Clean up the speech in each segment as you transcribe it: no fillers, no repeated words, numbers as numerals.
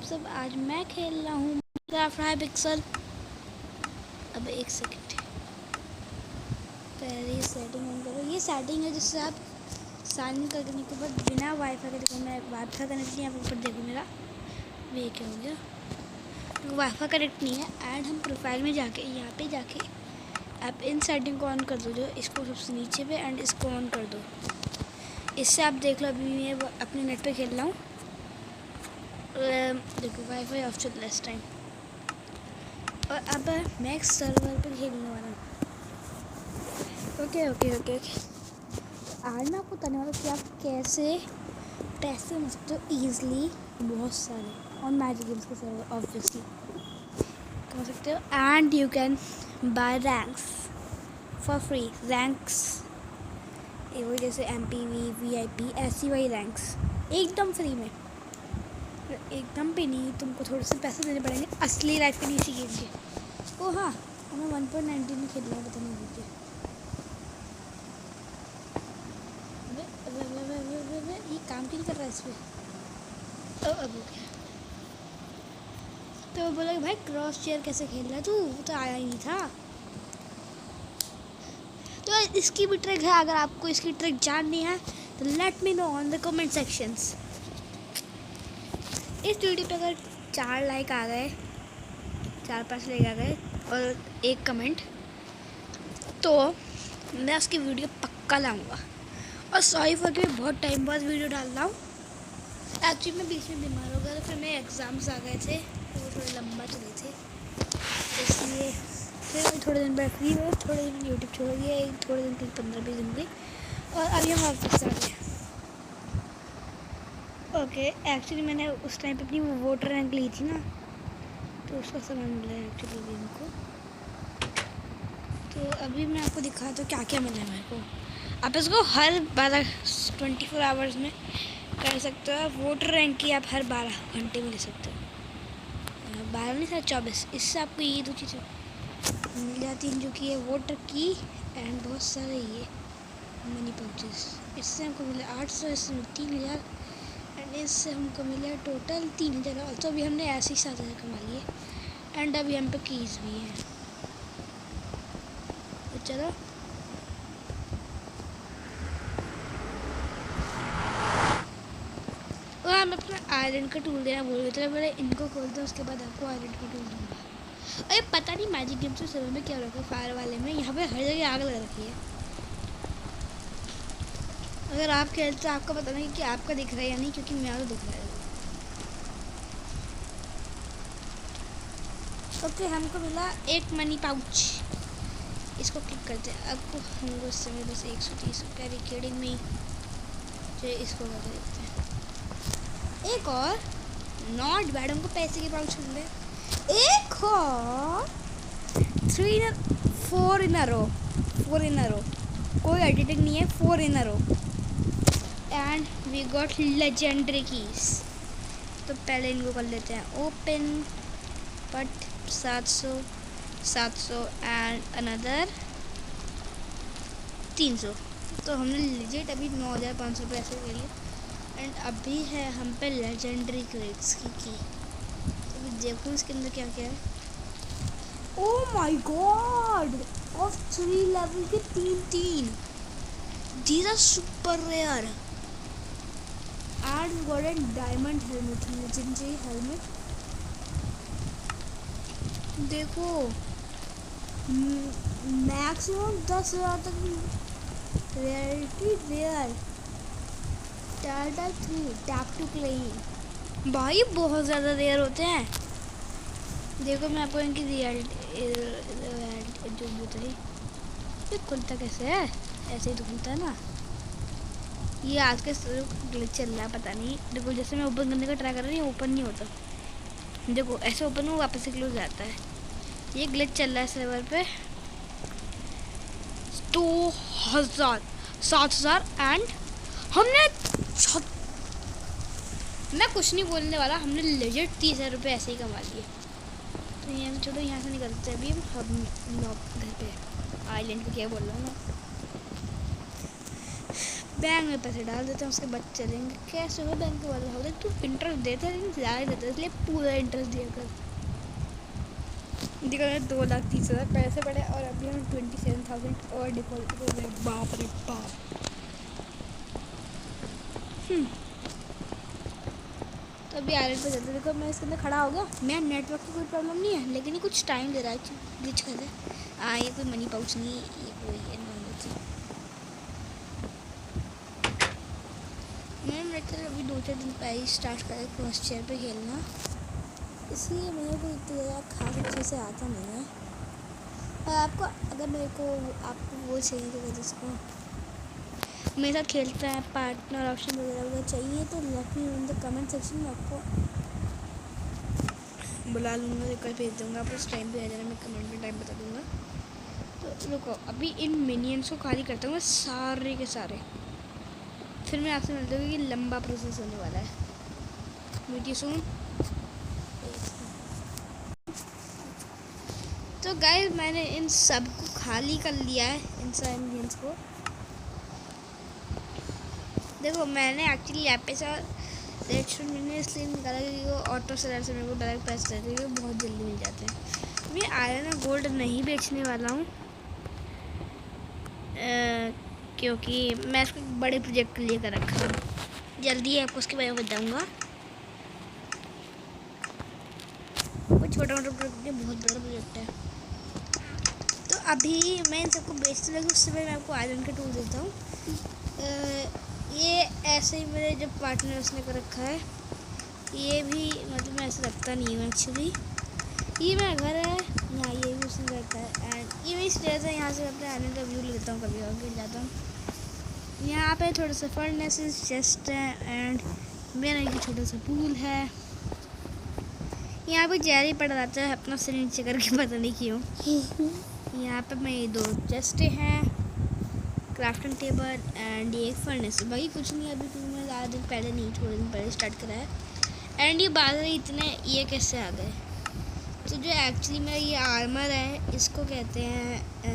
सब। आज मैं खेल रहा हूँ Minecraft पिक्सल। अब एक सेकंड, पहले सेटिंग ऑन करो। ये सेटिंग है जिससे आप साइन इन करने के बाद बिना वाईफाई के, देखो मैं वाईफाई कनेक्ट नहीं, यहाँ पर देखो मेरा ये क्या हो गया, तो वाईफाई कनेक्ट नहीं है। ऐड हम प्रोफाइल में जाके यहाँ पे जाके आप इन सेटिंग को ऑन कर दो, जो इसको सबसे नीचे पे, एंड इसको ऑन कर दो। इससे आप देख लो, अभी मैं अपने नेट पे खेल रहा हूँ। देखो वाईफाई ऑफ चल रहा है इस टाइम, और अब मैं सर्वर पे खेलने वाला हूँ। Okay okay okay okay. आज मैं आपको बताने वाला हूँ कि आप कैसे पैसे बना सकते हो ईजिली, बहुत सारे, और मैजिक गेम्स के सर्वर ऑब्वियसली कर सकते हो। And you can buy ranks for free. Ranks वही जैसे MPV VIP ऐसी वही रैंक्स एकदम फ्री में, एकदम पे नहीं, तुमको थोड़े से पैसे देने पड़ेंगे असली लाइफ के लिए इसी गेम के। ओ हाँ, हमें 1.19 में खेलना है, पता नहीं मुझे ये काम क्यों नहीं कर रहा है इस पर। अब हो गया। तो बोला कि भाई क्रॉस चेयर कैसे खेल रहा है तू, वो तो आया ही नहीं था। तो इसकी भी ट्रिक है, अगर आपको इसकी ट्रिक जाननी है तो let me know on the comment sections. इस वीडियो पे अगर 4 लाइक आ गए, 4-5 लाइक आ गए और 1 कमेंट, तो मैं उसकी वीडियो पक्का लाऊंगा। और सॉरी फॉर कि बहुत टाइम बाद वीडियो डाल रहा हूँ। एक्चुअली मैं बीच में बीमार हो गया, तो फिर मेरे एग्ज़ाम्स आ गए थे, तो वो थोड़े लंबा चले थे, इसलिए फिर मैं थोड़े दिन बाद फ्री हुए। थोड़े दिन यूट्यूब छोड़ दिया, थोड़े दिन के 15-20 दिन हुए, और अभी हम वापस आ गए। ओके, एक्चुअली मैंने उस टाइम पे अपनी वो वोटर रैंक ली थी ना, तो उसका सामान मिला है एक्चुअली गेम को। तो अभी मैं आपको दिखाता हूँ क्या क्या मिला है मेरे को। आप इसको हर 24 आवर्स में कर सकते हो। वोटर रैंक की आप हर 12 घंटे में ले सकते हो, 12 नहीं, 24। इससे आपको ये 2 चीज़ें मिल जाती हैं, जो कि है वोटर की एंड बहुत सारे ये मनी पाउचेस। इससे हमको मिला 800, इससे 3000, एंड इससे हमको मिला टोटल 3000। तो अभी हमने ऐसे ही 7000 कमा लिए, एंड अभी हम पे कीज़ भी हैं। तो चलो हम अपना आयरन का टूल देना भूल गए थे, बोले इनको खोल दो, उसके बाद आपको आयरन का टूल दूँगा। अरे पता नहीं मैजिक गेम्स के सर्वर में क्या रखा है, फायर वाले में यहाँ पे हर जगह आग लग रखी है। अगर आप खेलते तो आपको पता नहीं कि आपका दिख रहा है या नहीं, क्योंकि मेरा तो दिख रहा है। ओके, हमको मिला 1 मनी पाउच, इसको क्लिक करते हैं। अब हमको इस समय बस 130 रुपये रिकेडिंग में, जो इसको कर देते हैं। एक और नॉट बैड, हमको पैसे के पाउच मिल रहे। एक और 4 इन अ रो, कोई एडिटिंग नहीं है, 4 in a row, and we got legendary keys. तो पहले इनको कर लेते हैं ओपन, बट 700 एंड अनदर 300। तो हमने लिजिट अभी 9500 रुपये ऐसे ले लिए, एंड अभी है हम पे लेजेंडरी क्रेट्स की। तो देखो इसके अंदर क्या क्या है। Oh my god, of 3 level के 3 these are super rare. And got an diamond helmet, legendary helmet. देखो मैक्सिमम 10,000 तक रेयरिटी रेयर। टाटा 3 टैप टू क्लेम, भाई बहुत ज़्यादा रेयर होते हैं। देखो मैं आपको इनकी रियलिटी जो बताई, ये खुलता कैसे है, ऐसे ही तो खुलता है ना। ये आज के ग्लिच चल रहा है, पता नहीं। देखो जैसे मैं ओपन करने का ट्राई कर रही हूँ, ओपन नहीं होता। देखो ऐसे ओपन हो, वापस से क्लोज जाता है। ये ग्लिच चल रहा है सर्वर पे। 2000 7,000 एंड हमने मैं कुछ नहीं बोलने वाला, हमने लेजेंड 30,000 रुपये ऐसे ही कमा लिए। तो यहाँ चलो, यहाँ से निकलते हैं अभी हम घर पे, आइलैंड पे क्या बोल रहा हूँ मैं। बैंक में पैसे डाल देते हैं, उसके बाद चलेंगे। कैसे हो बैंक वाले हो, तू इंटरेस्ट देते लेकिन ज़्यादा देते, इसलिए पूरा इंटरेस्ट दिया कर। देखो 2,30,000 पैसे पड़े और अभी हम 27,000 और डिपॉजिट हो गए। बाप रे बाप। तो अभी आयरन पे चलते। देखो मैं इसके अंदर खड़ा हो गया। मैं नेटवर्क की कोई प्रॉब्लम नहीं है, लेकिन ये कुछ टाइम दे रहा है, ग्लिच कर रहा है। ये कोई मनी पाउच नहीं, ये कोई है नॉर्मल चीज। मैंने अभी 2-4 दिन पहले स्टार्ट करा क्रॉस चेयर पे खेलना, इसलिए मेरे को इतनी ज़्यादा खास अच्छे से आता नहीं है। और आपको अगर मेरे को आपको वो चाहिए तो जिसको मेरे साथ खेलता है पार्टनर ऑप्शन वगैरह वगैरह चाहिए तो let me in the comment section में आपको बुला लूँगा, रिक्वेस्ट भेज दूँगा। आप उस टाइम पे आ जाना, मैं कमेंट में टाइम बता दूँगा। तो रुको अभी इन मिनियंस को खाली करता हूँ मैं सारे के सारे, फिर मैं आपसे मिलता हूँ कि लंबा प्रोसेस होने वाला है। मीटिए सुन। तो गाइस मैंने इन सब को खाली कर लिया है, इन सारे मिनियंस को। देखो मैंने एक्चुअली यहाँ पे से रेडस्टोन मैंने इसलिए निकाला क्योंकि वो ऑटो सेलर से मेरे को डायरेक्ट पैसे देते हैं, बहुत जल्दी मिल जाते हैं। मैं आयरन और गोल्ड नहीं बेचने वाला हूँ, क्योंकि मैं इसको एक बड़े प्रोजेक्ट के लिए कर रखा हूँ। जल्दी आपको उसके बारे में बताऊँगा। वो छोटा मोटा प्रोजेक्ट है, बहुत बड़ा प्रोजेक्ट है। तो अभी मैं इन सबको बेचने लगी, उससे पहले मैं आपको आयरन का टूल देता हूँ। ये ऐसे ही मेरे जो पार्टनर उसने कर रखा है, ये भी मतलब मैं ऐसे रखता नहीं हूँ एक्चुअली। ये मेरा घर है, यहाँ ये भी उसने रहता है। एंड ये मेरी स्टेज है, यहाँ से अपने आने का व्यू लेता हूँ, कभी और गिर जाता हूँ। यहाँ पे थोड़ा सा फर्नेसेस चेस्ट है एंड मेरा एक छोटा सा पूल है। यहाँ पे जैरी पड़ा रहता है अपना सिर नीचे करके, पता नहीं क्यों। यहाँ पे मेरी 2 चेस्टें हैं, क्राफ्टिंग टेबल एंड ये एक फर्नेस। बाकी कुछ नहीं, अभी तो मैं ज़्यादा दिन पहले नहीं, थोड़े दिन पहले स्टार्ट करा है। एंड ये बादल इतने ये कैसे आ गए। तो जो एक्चुअली मेरा ये आर्मर है, इसको कहते हैं क्या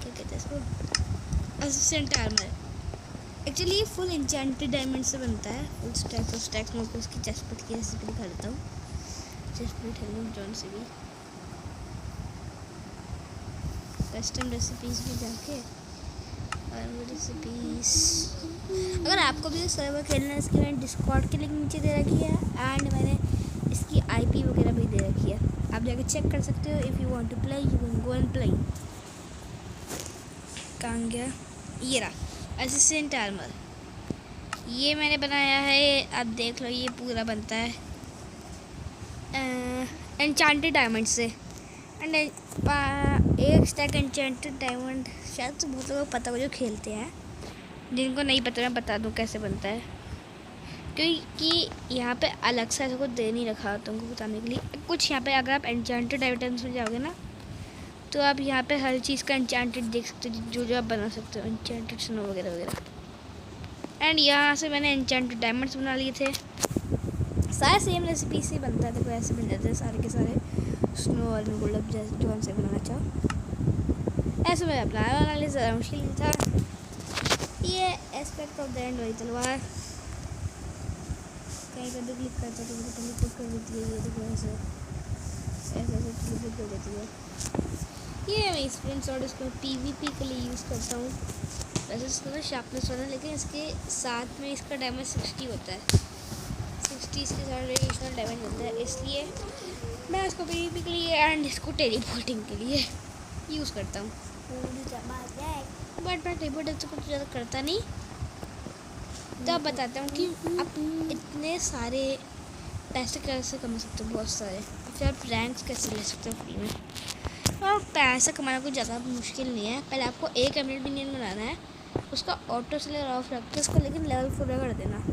कहते हैं इसको, असिस्टेंट आर्मर। एक्चुअली ये फुल इंचेंटेड डायमंड से बनता है, फुल स्टैक्स में। उसकी चेस्ट प्लेट की रेसिपी दिखा देता हूँ। चेस्ट प्लेट है जॉन से भी कस्टम रेसिपीज़ में जाके और वो रेसिपीज़, अगर आपको भी सर्वर खेलना है, इसकी मैंने डिस्कॉर्ड के लिंक नीचे दे रखी है एंड मैंने इसकी आईपी वगैरह भी दे रखी है, आप जाके चेक कर सकते हो। If you want to play you can go and play. कहाँ गया, ये रहा असिस्टेंट आर्मर। ये मैंने बनाया है, आप देख लो, ये पूरा बनता है एन्चेंटेड डायमंड से। एंड एक स्टैक एन्चेंटेड डायमंड शायद तो बहुत लोगों को पता हो जो खेलते हैं, जिनको नहीं पता मैं बता दूं कैसे बनता है, क्योंकि यहाँ पे अलग से ऐसा कुछ दे नहीं रखा तुमको बताने के लिए। कुछ यहाँ पे अगर आप एन्चेंटेड आइटम्स में जाओगे ना, तो आप यहाँ पे हर चीज़ का एन्चेंटेड देख सकते हो, जो आप बना सकते हो, एन्चेंटेड स्नो वगैरह वगैरह। एंड यहाँ से मैंने एन्चेंटेड डायमंड्स बना लिए थे, सारे सेम रेसिपी से बनता है। देखो ऐसे बन जाते हैं सारे के सारे, स्नो और गोल्ड जैसे जो से बनाना चाहो ऐसे मैं अपना बना लिया, ज़रा मुश्किल था। ये एस्पेक्ट ऑफ द एंड वही तलवार, कहीं पर भी क्लिक करता तो मुझे क्लिक कर देती है। ये देखो ऐसे ऐसे ऐसे क्लिक कर देती है। ये मैं स्प्रिंट शॉट इसको पीवीपी के लिए यूज़ करता हूँ। वैसे इसका शार्पनेस वाला, लेकिन इसके साथ में इसका डैमेज 60 होता है, 60 इसके साथ एडिशनल डैमेज होता है, इसलिए मैं इसको पीवीपी के लिए एंड इसको टेलीपोर्टिंग के लिए यूज़ करता हूँ। बट मैं टेलीपोर्ट से कुछ ज़्यादा करता नहीं। तो अब बताता हूँ कि आप इतने सारे पैसे कैसे कमा सकते हो, बहुत सारे। फिर आप रैंक्स कैसे ले सकते हो फ्री में। और पैसा कमाना कुछ ज़्यादा मुश्किल नहीं है। पहले आपको एक एमरेल्ड मिनियन बनाना है, उसका ऑटो सेलर ऑफ रख के उसको लेकिन लेवल 4 कर देना।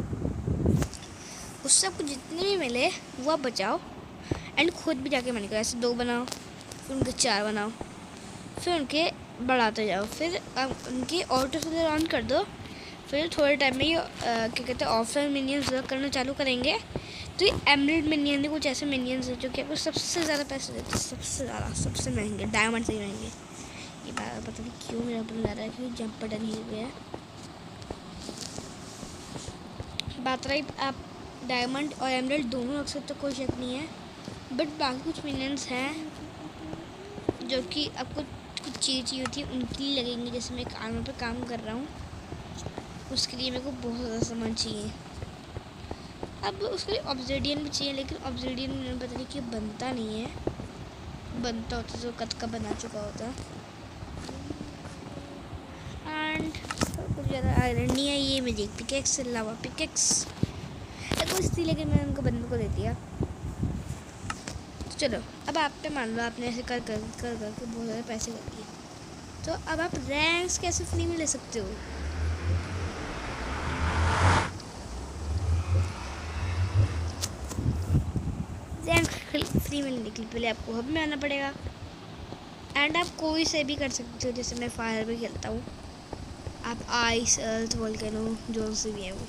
उससे आपको जितने भी मिले वो आप बचाओ एंड खुद भी जाके मैंने कहा ऐसे 2 बनाओ, फिर उनके 4 बनाओ, फिर उनके बढ़ाते जाओ, फिर आप उनके ऑटो सेलर ऑन कर दो। फिर थोड़े टाइम में ये क्या कहते हैं ऑफलाइन मिनियंस वर्क करना चालू करेंगे। तो ये एमरेल्ड मिनियन है, कुछ ऐसे मिनियंस हैं जो कि आपको सबसे ज़्यादा पैसे देते हैं, सबसे ज़्यादा, सबसे महंगे, डायमंड से ही महंगे। ये बार पता नहीं क्यों मेरा बन जा रहा है, क्योंकि जंप बटन ही गया है। बात रही आप डायमंड और एमराल्ड दोनों रख सकते तो कोई शक नहीं है, बट बाकी कुछ मिनट्स हैं जो कि आपको कुछ चीज़ चाहिए होती है उनके लिए लगेंगे। जैसे मैं एक आर्मर पे काम कर रहा हूँ, उसके लिए मेरे को बहुत ज़्यादा सामान चाहिए। अब उसके लिए ऑब्सिडियन भी चाहिए, लेकिन ऑब्सिडियन मैंने पता नहीं कि बनता नहीं है, बनता होता तो कद का बना चुका होता। एंड कुछ ज़्यादा आयरन नहीं है, ये मेरी पिकेक्स लावा पिकेक्स कुछ थी, लेकिन मैंने उनको बंदे को दे दिया। तो चलो अब आप पे मान लो आपने ऐसे कर के बहुत ज़्यादा पैसे कर दिए, तो अब आप रैंक्स कैसे फ्री में ले सकते हो? रैंक फ्री में लेने के लिए पहले आपको हब में आना पड़ेगा। एंड आप कोई से भी कर सकते हो, जैसे मैं फायर में खेलता हूँ, आप आइस अर्थ वोल्केनो जो से भी है वो।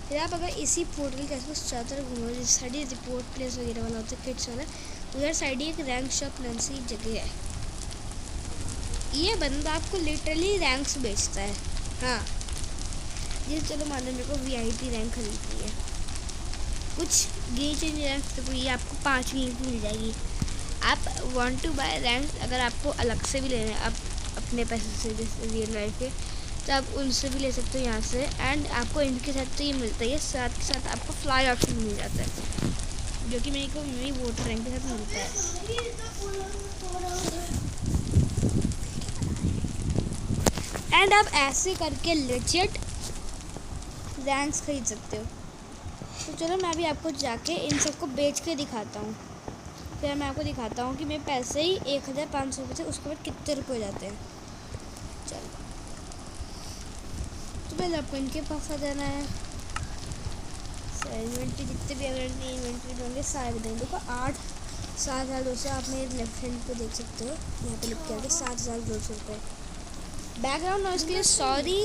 फिर आप अगर इसी पोर्टल के आसपास चारों तरफ घूमो, जिस साइड रिपोर्ट प्लेस वगैरह वाला होता है, किट्स वाला, उधर साइड एक रैंक शॉप नाम से जगह है। ये बंदा आपको लिटरली रैंक्स बेचता है। हाँ ये चलो मान लो मेरे को VIP रैंक खरीदनी है, कुछ गिनी चुनी रैंक, तो ये आपको 5 मिनट मिल जाएगी। आप वांट टू बाय रैंक अगर आपको अलग से भी लेना है, आप अपने पैसे से जैसे रियल लाइफ के, तो आप उनसे भी ले सकते हो यहाँ से। एंड आपको इनके साथ तो ये मिलता है, साथ के साथ आपको फ्लाई ऑप्शन मिल जाता है, जो कि मेरे को मेरी वोटर रैंक के साथ मिलता है। एंड आप ऐसे करके लेजिट रैंक्स खरीद सकते हो। तो चलो मैं अभी आपको जाके इन सबको बेच के दिखाता हूँ, फिर मैं आपको दिखाता हूँ कि मेरे पैसे ही 1500 रुपये से उसके बाद कितने रुपये हो जाते हैं। चलो तो पहले आपको इनके पास आ जाना है, इन्वेंट्री जितने भी अगर इन्वेंट्री होंगे सारे बताएंगे। देखो 7,200 आप मेरे लेफ्ट हैंड पे देख सकते हो, यहाँ पे लिख के आगे 7,200 रुपये। बैकग्राउंड नॉइज़ के लिए सॉरी,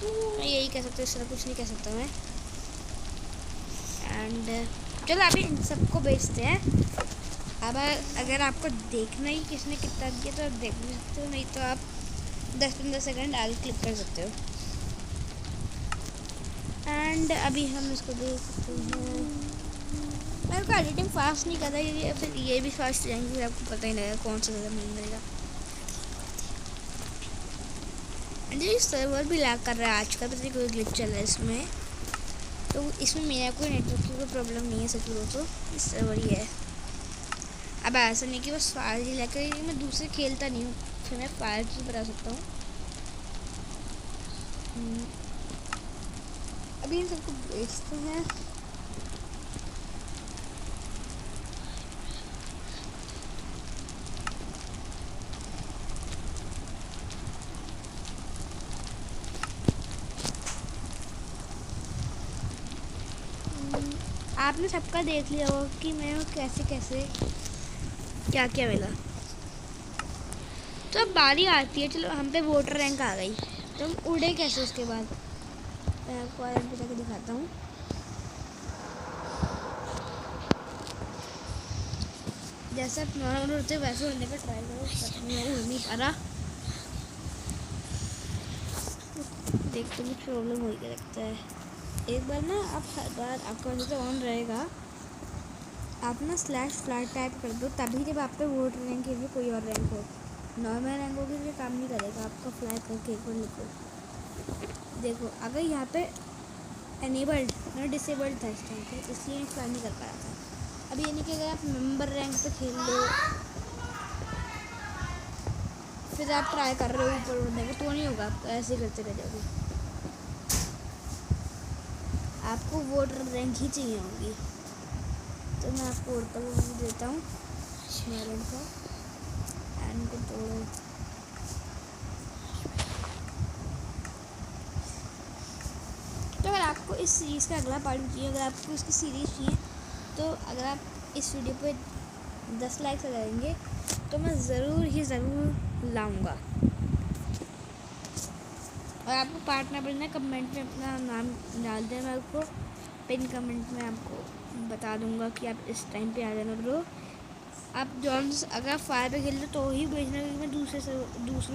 मैं यही कह सकता हूँ, इस तरह कुछ नहीं कह सकता मैं। एंड चलो अभी इन सबको बेचते हैं। अब अगर आपको देखना ही किसने कितना दिया तो आप देख भी सकते हो, नहीं तो आप 10-15 सेकंड आगे क्लिक कर सकते हो। एंड अभी हम इसको देख सकते हैं। मेरे को एडिटिंग फास्ट नहीं कर रहा है, फिर ये भी फास्ट जाएंगे, फिर आपको पता ही नहीं लगेगा कौन सा ज़्यादा मिलेगा। ये सर्वर भी लैग कर रहा है आजकल, पता नहीं कोई ग्लिच चल रहा है इसमें, तो इसमें मेरा कोई नेटवर्क की कोई प्रॉब्लम नहीं है, सच बोलो तो इस सर्वर ही है। अब ऐसा नहीं कि बस फायर ही लेकर मैं दूसरे खेलता नहीं हूँ, फिर मैं फायर की बता सकता हूँ। अभी इन सबको बेचते हैं। आपने सबका देख लिया होगा कि मैं कैसे कैसे क्या क्या मिला। तो अब बारी आती है, चलो हम पे वोटर रैंक आ गई, तो हम उड़े कैसे उसके बाद मैं आपको आयरन पे जाके दिखाता हूँ। जैसे आप नॉर्मल उड़ते वैसे उड़ने का ट्राई करो, पता नहीं मैं उड़ नहीं पा रहा, देख तो कुछ प्रॉब्लम हो गया लगता है। एक बार ना आप हर बार आपका जो ऑन रहेगा, आप ना /फ्लैट टाइप कर दो, तभी जब आप पे वोटर रैंक के लिए कोई और रैंक हो। नॉर्मल रैंक होगी तो काम नहीं करेगा, आपका फ्लैट करके एक बार लिखो। देखो अगर यहाँ पे एनेबल्ड मैं डिसेबल्ड था इस टाइम पे, इसलिए मैं ट्राई नहीं कर पा रहा था। अब ये नहीं कि अगर आप मेंबर रैंक पे खेल लो फिर आप ट्राई कर रहे हो ऊपर उड़ने का, तो नहीं होगा, आप ऐसे करते रह जाओगे। आपको वोटर रैंक ही चाहिए होगी, तो मैं आपको उड़ता हुआ देता हूँ स्मेलन का एंड को तोड़ो। तो अगर आपको इस सीरीज़ का अगला पार्ट चाहिए, अगर आपको इसकी सीरीज़ चाहिए, तो अगर आप इस वीडियो पे 10 लाइक्स आ जाएंगे तो मैं ज़रूर लाऊंगा। और आपको पार्ट ना पड़ना, कमेंट में अपना नाम डाल दें, मैं आपको पिन कमेंट में आपको बता दूंगा कि आप इस टाइम पे आ जाना ब्रो। आप जॉन्स अगर फायर पे खेलते तो ही भेजना, क्योंकि मैं दूसरे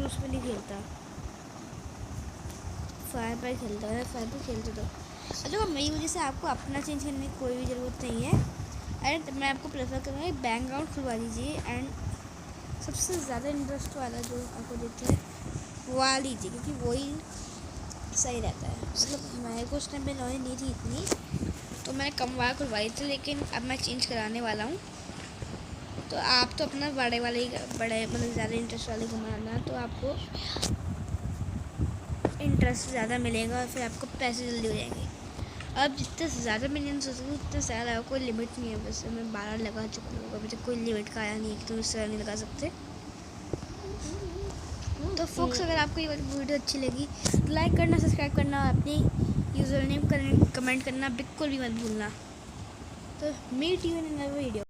उस पर नहीं खेलता, फायर पे खेलता है, फायर पे खेलते तो देखो मेरी वजह से आपको अपना चेंज करने की कोई भी ज़रूरत नहीं है। एंड मैं आपको प्रेफर करूँगा बैंक अकाउंट खुलवा दीजिए एंड सबसे ज़्यादा इंटरेस्ट वाला जो आपको देता है वो लीजिए, क्योंकि वही सही रहता है। मतलब मेरे को उस टाइम पे नॉलेज नहीं थी इतनी, तो मैंने कम वाला खुलवाई थी, लेकिन अब मैं चेंज कराने वाला हूँ। तो आप तो अपना बड़े वाले ही बड़े मतलब ज़्यादा इंटरेस्ट वाले घुमाना, तो आपको इंटरेस्ट ज़्यादा मिलेगा और फिर आपको पैसे जल्दी हो जाएंगे। अब जितने ज़्यादा मिलियंस हो सके उतने ज़्यादा, कोई लिमिट नहीं है। वैसे मैं 12 लगा चुका हूँ, अभी तक कोई लिमिट का आया नहीं है कि तुम इससे नहीं लगा सकते। तो फोक्स, अगर आपको ये वीडियो अच्छी लगी तो लाइक करना, सब्सक्राइब करना, अपनी यूज़र नेम कमेंट करना बिल्कुल भी मत भूलना। तो meet you in another video.